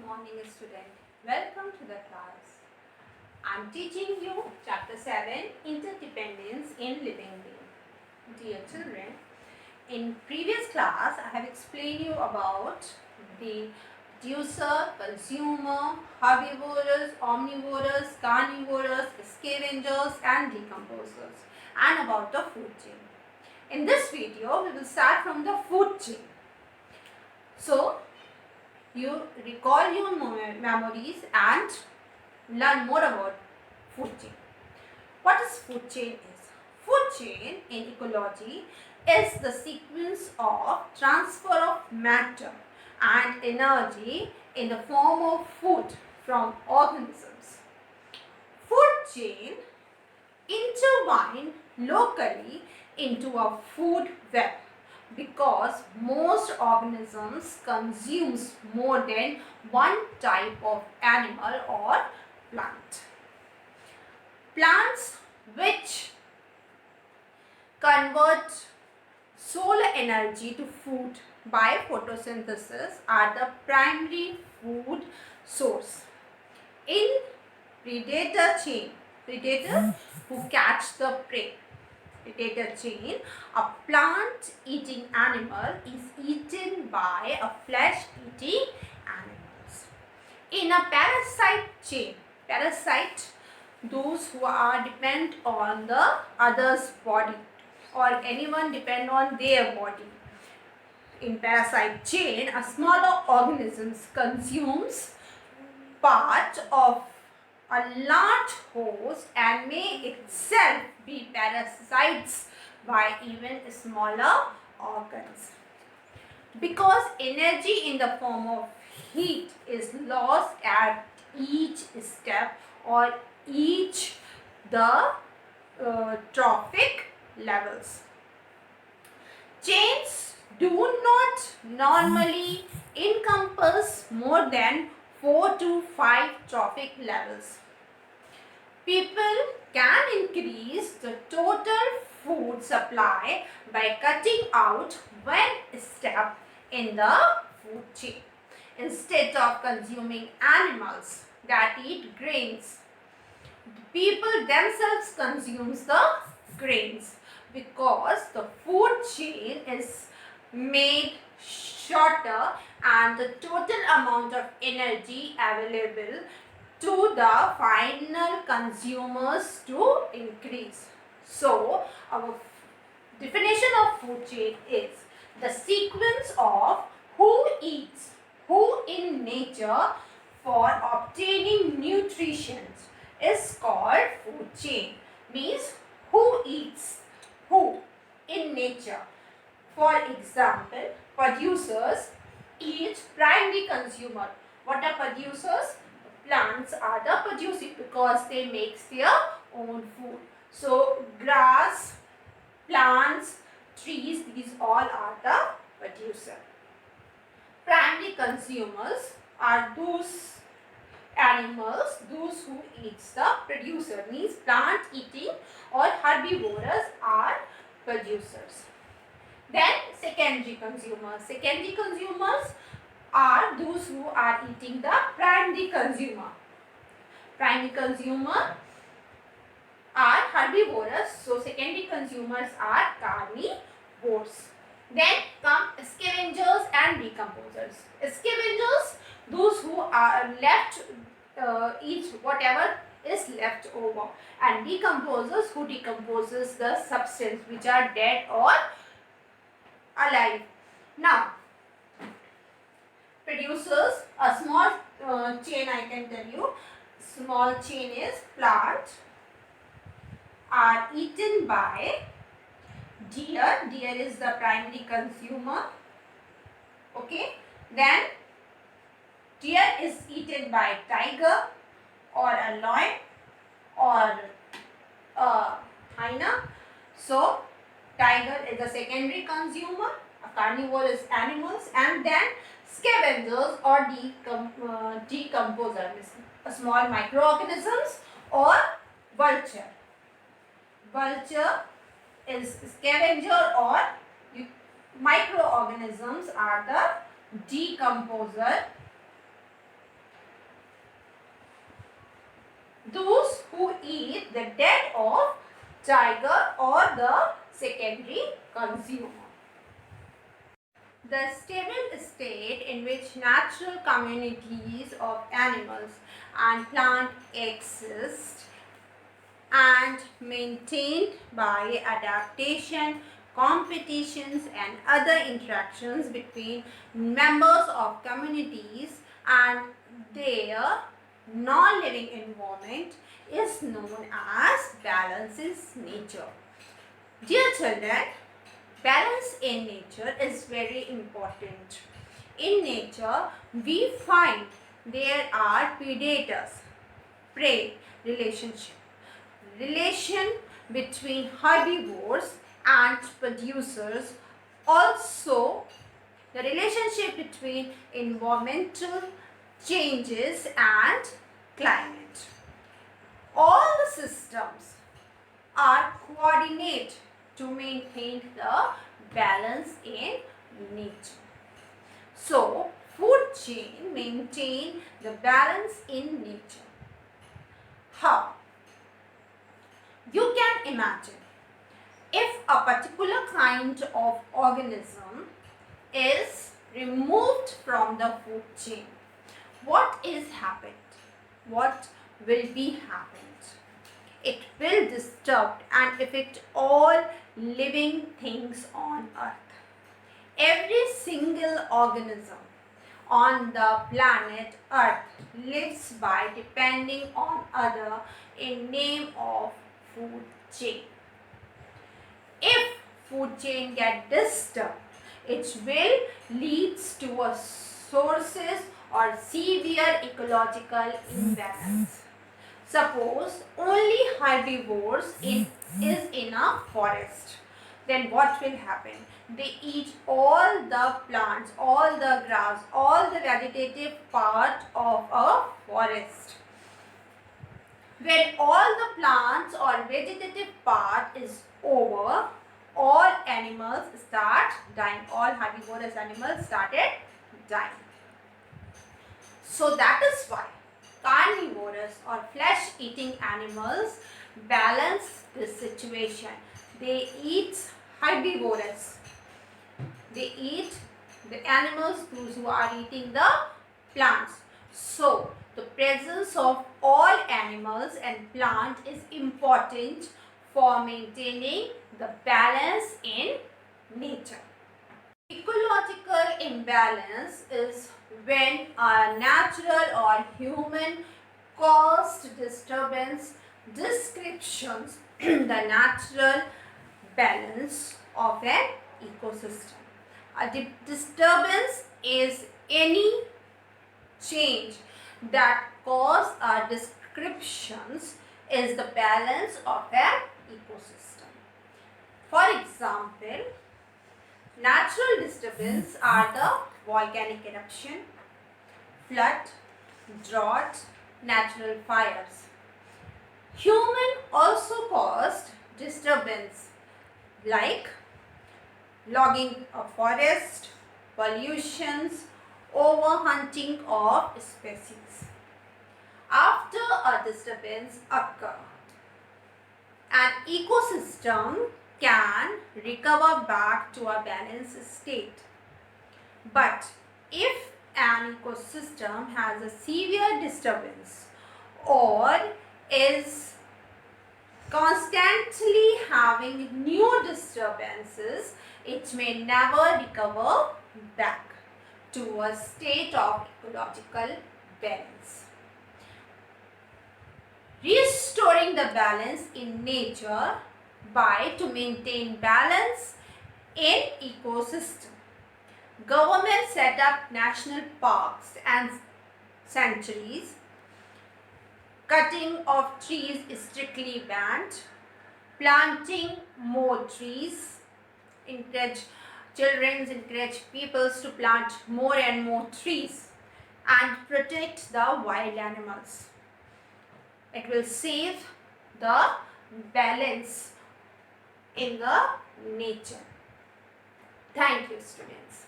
morning, student. Welcome to the class. I'm teaching you chapter 7, Interdependence in Living Being. Dear children, in previous class I have explained you about the producer, consumer, herbivorous, omnivorous, carnivorous, scavengers and decomposers, and about the food chain. In this video we will start from the food chain. So you recall your memories and learn more about food chain. What is food chain is? Food chain in ecology is the sequence of transfer of matter and energy in the form of food from organisms. Food chain intertwine locally into a food web because most organisms consumes more than one type of animal or plant. Plants which convert solar energy to food by photosynthesis are the primary food source. In predator chain, predator who catch the prey, predator chain, a plant-eating animal is eaten by a flesh-eating animals. In a parasite chain, parasite, those who are depend on the other's body or anyone depend on their body. In parasite chain, a smaller organisms consumes part of a large host and may itself be parasites by even smaller organs. Because energy in the form of heat is lost at each step or each the trophic levels. Chains do not normally encompass more than 4 to 5 trophic levels. People can increase the total food supply by cutting out one step in the food chain. Instead of consuming animals that eat grains, people themselves consumes the grains because the food chain is made shorter and the total amount of energy available to the final consumers to increase. So, our definition of food chain is the sequence of who eats who in nature for obtaining nutrition is called food chain. Means who eats who in nature. For example, producers eat primary consumer. What are producers? Plants are the producing because they make their own food. So grass, plants, trees, these all are the producer. Primary consumers are those animals, those who eats the producer, means plant eating or herbivorous are producers. Then secondary consumers. Secondary consumers are those who are eating the primary consumer. Primary consumer are herbivorous, so secondary consumers are carnivores. Then come scavengers and decomposers. Scavengers, those who are left eat whatever is left over, and decomposers who decomposes the substance which are dead or alive. Now, producers, a small chain I can tell you, small chain is plant are eaten by deer. Deer is the primary consumer. Okay. Then deer is eaten by tiger or a lion or a hyena. So tiger is the secondary consumer. A carnivore is animals, and then scavengers or decomposers, small microorganisms or vulture. Vulture is scavenger or microorganisms are the decomposer. who eat the dead of tiger or the secondary consumer. The stable state in which natural communities of animals and plants exist and maintained by adaptation, competitions and other interactions between members of communities and their non-living environment is known as balance in nature. Dear children, balance in nature is very important. In nature, we find there are predators, prey relationship, relation between herbivores and producers, also the relationship between environmental changes and climate. All the systems are coordinate to maintain the balance in nature. So, food chain maintain the balance in nature. How? You can imagine if a particular kind of organism is removed from the food chain, what is happened? What will be happened? It will disturb and affect all living things on earth. Every single organism on the planet earth lives by depending on other in name of food chain. If food chain get disturbed, it will leads to a sources or severe ecological imbalance. Suppose only herbivores is in a forest. Then what will happen? They eat all the plants, all the grass, all the vegetative part of a forest. When all the plants or vegetative part is over, all animals start dying. All herbivorous animals started dying. So that is why carnivorous or flesh-eating animals balance this situation. They eat herbivorous. They eat the animals, those who are eating the plants. So, the presence of all animals and plants is important for maintaining the balance in nature. Ecological imbalance is when a natural or human caused disturbance descriptions the natural balance of an ecosystem. A disturbance is any change that cause a descriptions is the balance of an ecosystem. For example, natural disturbance are the volcanic eruption, flood, drought, natural fires. Human also caused disturbance like logging of forest, pollutions, overhunting of species. After a disturbance occurs, an ecosystem can recover back to a balanced state. But if an ecosystem has a severe disturbance or is constantly having new disturbances, it may never recover back to a state of ecological balance. Restoring the balance in nature to maintain balance in ecosystem. Government set up national parks and sanctuaries. Cutting of trees is strictly banned. Planting more trees. Encourage people to plant more and more trees and protect the wild animals. It will save the balance in the nature. Thank you, students.